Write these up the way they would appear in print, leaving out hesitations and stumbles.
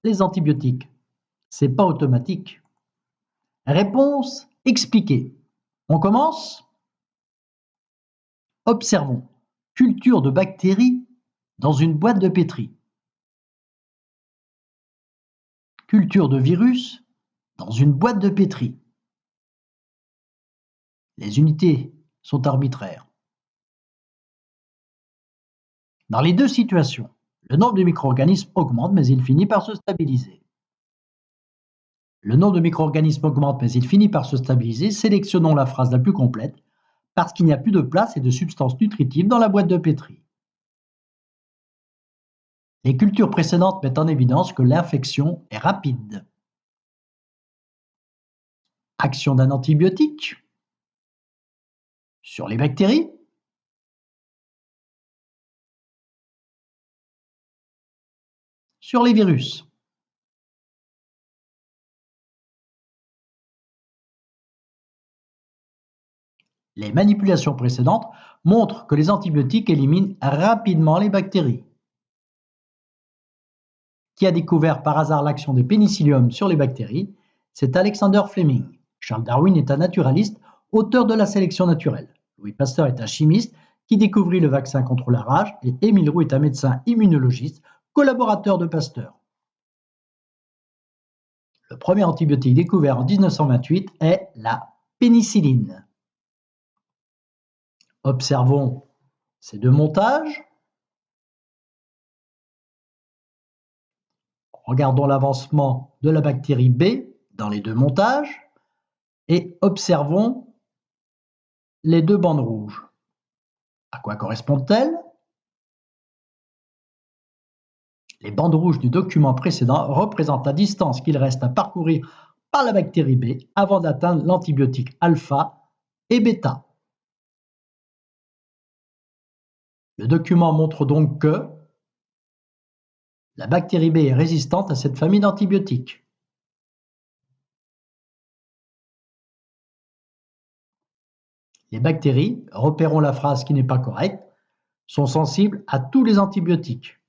les antibiotiques? C'est pas automatique. Réponse expliquée. On commence? Observons. Culture de bactéries dans une boîte de pétri. Culture de virus dans une boîte de pétri. Les unités sont arbitraires. Dans les deux situations, le nombre de micro-organismes augmente, mais il finit par se stabiliser. Le nombre de micro-organismes augmente, mais il finit par se stabiliser. Sélectionnons la phrase la plus complète, parce qu'il n'y a plus de place et de substances nutritives dans la boîte de pétri. Les cultures précédentes mettent en évidence que l'infection est rapide. Action d'un antibiotique sur les bactéries, sur les virus. Les manipulations précédentes montrent que les antibiotiques éliminent rapidement les bactéries. Qui a découvert par hasard l'action des pénicilliums sur les bactéries? C'est Alexander Fleming. Charles Darwin est un naturaliste, auteur de la sélection naturelle. Louis Pasteur est un chimiste qui découvrit le vaccin contre la rage et Émile Roux est un médecin immunologiste, collaborateur de Pasteur. Le premier antibiotique découvert en 1928 est la pénicilline. Observons ces deux montages. Regardons l'avancement de la bactérie B dans les deux montages et observons les deux bandes rouges. À quoi correspondent-elles? Les bandes rouges du document précédent représentent la distance qu'il reste à parcourir par la bactérie B avant d'atteindre l'antibiotique alpha et bêta. Le document montre donc que la bactérie B est résistante à cette famille d'antibiotiques. Les bactéries, repérons la phrase qui n'est pas correcte, sont sensibles à tous les antibiotiques.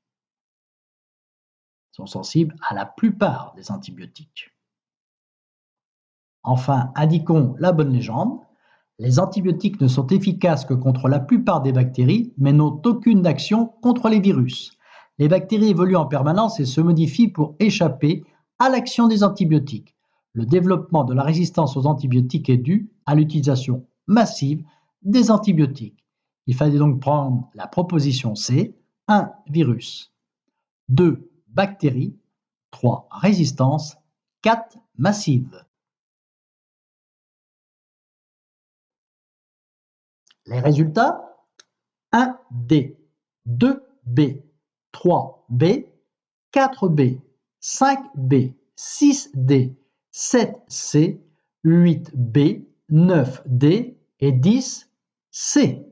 Sont sensibles à la plupart des antibiotiques. Enfin, indiquons la bonne légende. Les antibiotiques ne sont efficaces que contre la plupart des bactéries, mais n'ont aucune action contre les virus. Les bactéries évoluent en permanence et se modifient pour échapper à l'action des antibiotiques. Le développement de la résistance aux antibiotiques est dû à l'utilisation massive des antibiotiques. Il fallait donc prendre la proposition C, 1 virus, 2 bactéries, 3 résistance, 4 massive. Les résultats: 1D, 2B, 3B, 4B, 5B, 6D, 7C, 8B, 9D et 10C.